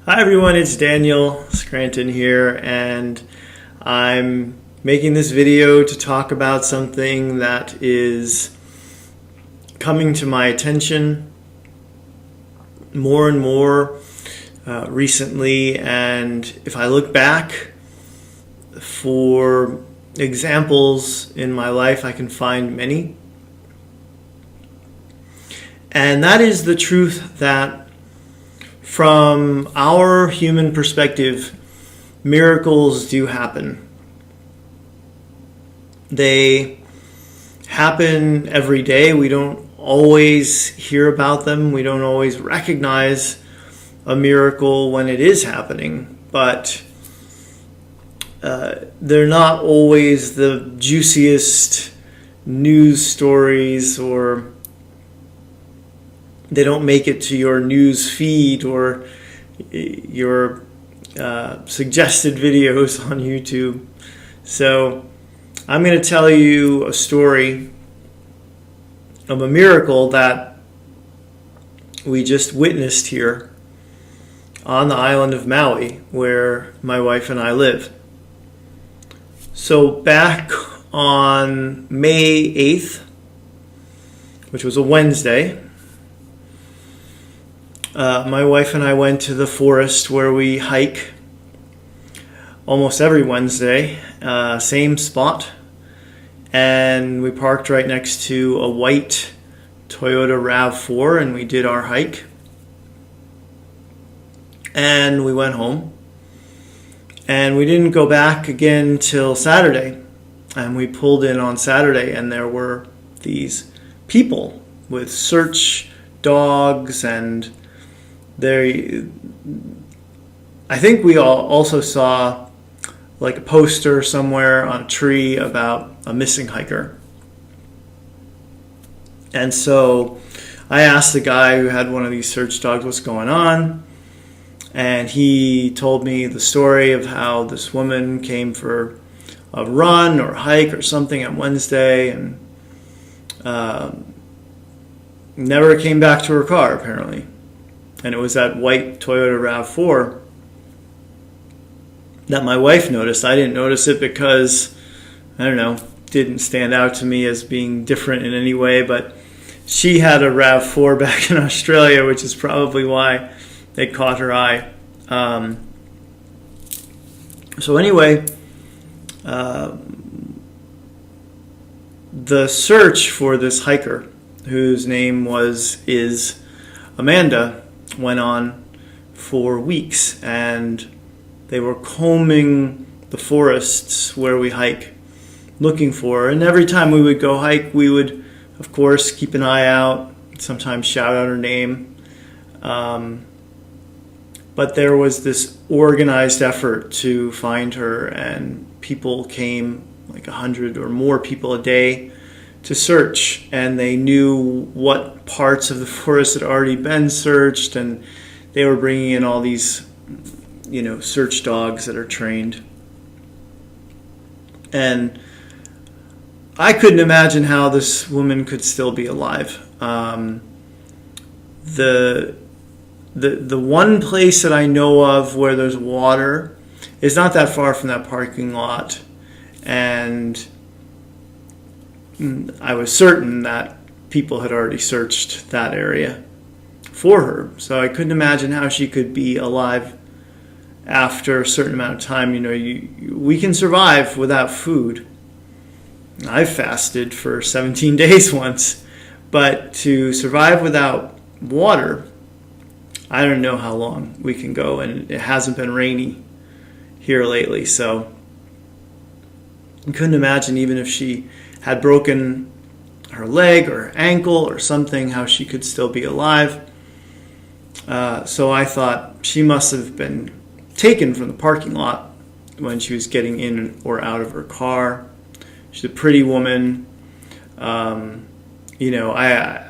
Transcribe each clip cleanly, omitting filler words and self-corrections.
Hi everyone, it's Daniel Scranton here, and I'm making this video to talk about something that is coming to my attention more and more recently. And if I look back for examples in my life, I can find many. And that is the truth that from our human perspective, miracles do happen. They happen every day. We don't always hear about them. We don't always recognize a miracle when it is happening. But they're not always the juiciest news stories, or they don't make it to your news feed or your suggested videos on YouTube. So I'm going to tell you a story of a miracle that we just witnessed here on the island of Maui, where my wife and I live. So back on May 8th, which was a Wednesday, my wife and I went to the forest where we hike almost every Wednesday, same spot, and we parked right next to a white Toyota RAV4, and we did our hike, and we went home, and we didn't go back again till Saturday. And we pulled in on Saturday, and there were these people with search dogs, and I think we all also saw like a poster somewhere on a tree about a missing hiker. And so I asked the guy who had one of these search dogs what's going on, and he told me the story of how this woman came for a run or hike or something on Wednesday, and never came back to her car apparently. And it was that white Toyota RAV4 that my wife noticed. I didn't notice it because, I don't know, didn't stand out to me as being different in any way, but she had a RAV4 back in Australia, which is probably why it caught her eye. So anyway, the search for this hiker, whose name is Amanda, went on for weeks, and they were combing the forests where we hike looking for her. And every time we would go hike, we would of course keep an eye out, sometimes shout out her name, but there was this organized effort to find her, and people came, like 100 or more people a day, to search, and they knew what parts of the forest had already been searched, and they were bringing in all these, search dogs that are trained. And I couldn't imagine how this woman could still be alive. The one place that I know of where there's water is not that far from that parking lot, and I was certain that people had already searched that area for her. So I couldn't imagine how she could be alive after a certain amount of time. We can survive without food. I fasted for 17 days once, but to survive without water, I don't know how long we can go, and it hasn't been rainy here lately, so I couldn't imagine, even if she had broken her leg or ankle or something, how she could still be alive. So I thought she must have been taken from the parking lot when she was getting in or out of her car. She's a pretty woman. I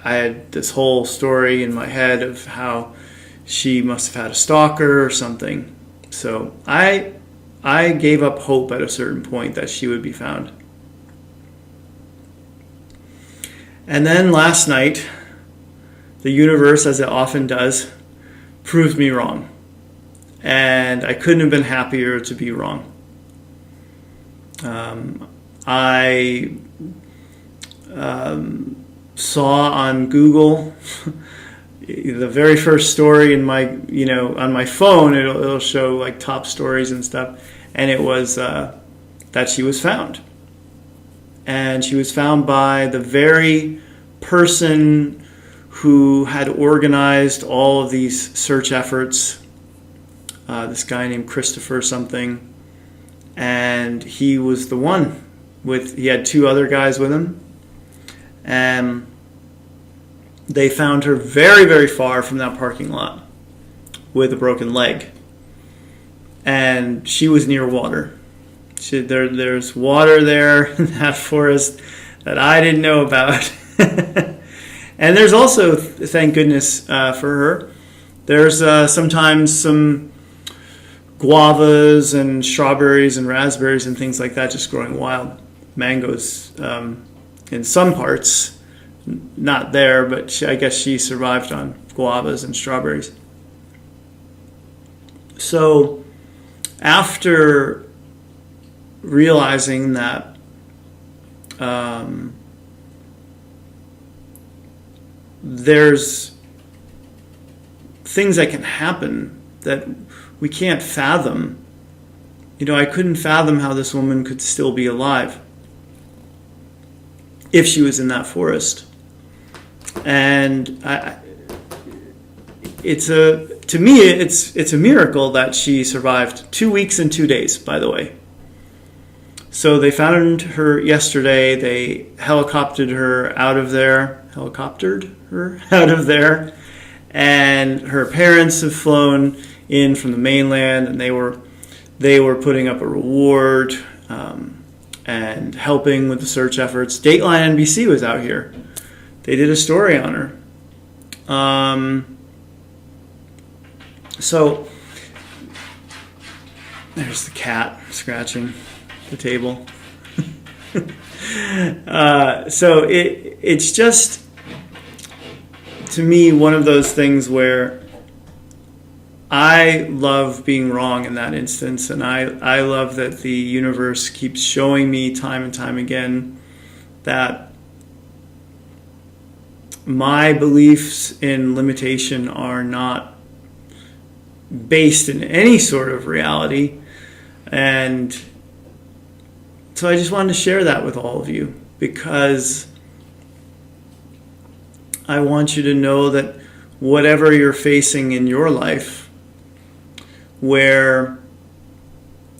had this whole story in my head of how she must have had a stalker or something. So I gave up hope at a certain point that she would be found. And then last night, the universe, as it often does, proved me wrong. and I couldn't have been happier to be wrong. I saw on Google the very first story in my, on my phone. It'll show like top stories and stuff, and it was that she was found, and she was found by the very person who had organized all of these search efforts. This guy named Christopher something, and he was the one he had two other guys with him, and they found her very, very far from that parking lot with a broken leg, and she was near water. There's water there in that forest that I didn't know about. And there's also, thank goodness for her, there's sometimes some guavas and strawberries and raspberries and things like that just growing wild. Mangoes in some parts, not there, but I guess she survived on guavas and strawberries. So after realizing that there's things that can happen that we can't fathom. I couldn't fathom how this woman could still be alive if she was in that forest. And to me, it's a miracle that she survived 2 weeks and 2 days, by the way. So they found her yesterday. They helicoptered her out of there. And her parents have flown in from the mainland, and they were putting up a reward and helping with the search efforts. Dateline NBC was out here. They did a story on her. So there's the cat scratching the table. So it's just, to me, one of those things where I love being wrong in that instance, and I love that the universe keeps showing me time and time again that my beliefs in limitation are not based in any sort of reality. And so I just wanted to share that with all of you, because I want you to know that whatever you're facing in your life, where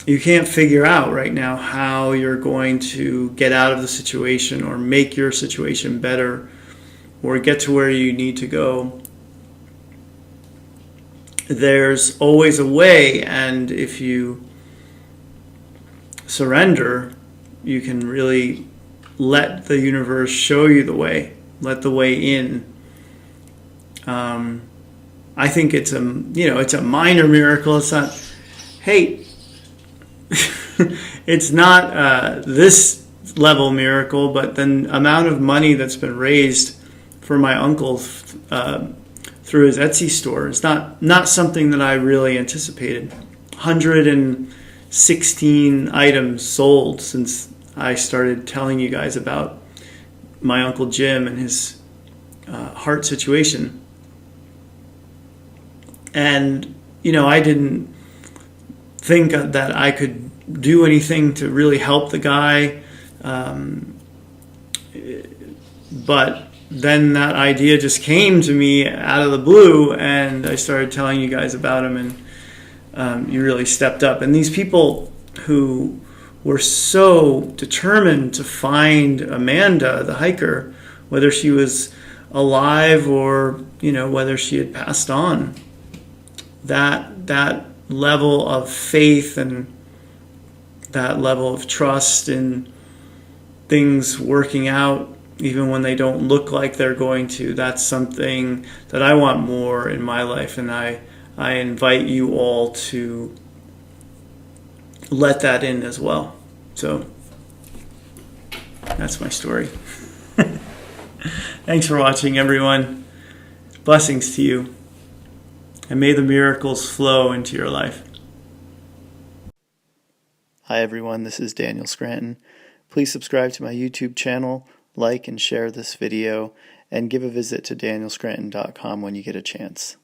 you can't figure out right now how you're going to get out of the situation or make your situation better or get to where you need to go, there's always a way. And if you surrender, you can really let the universe show you the way, let the way in. I think it's a minor miracle. It's not, hey, it's not this level miracle, but the amount of money that's been raised for my uncle through his Etsy store is not something that I really anticipated. 116 items sold since I started telling you guys about my Uncle Jim and his heart situation. And, I didn't think that I could do anything to really help the guy. But then that idea just came to me out of the blue, and I started telling you guys about him, and you really stepped up. And these people who were so determined to find Amanda, the hiker, whether she was alive or, whether she had passed on, that level of faith and that level of trust in things working out, even when they don't look like they're going to, that's something that I want more in my life. And I invite you all to let that in as well. So that's my story. Thanks for watching, everyone. Blessings to you. And may the miracles flow into your life. Hi everyone, this is Daniel Scranton. Please subscribe to my YouTube channel, like and share this video, and give a visit to danielscranton.com when you get a chance.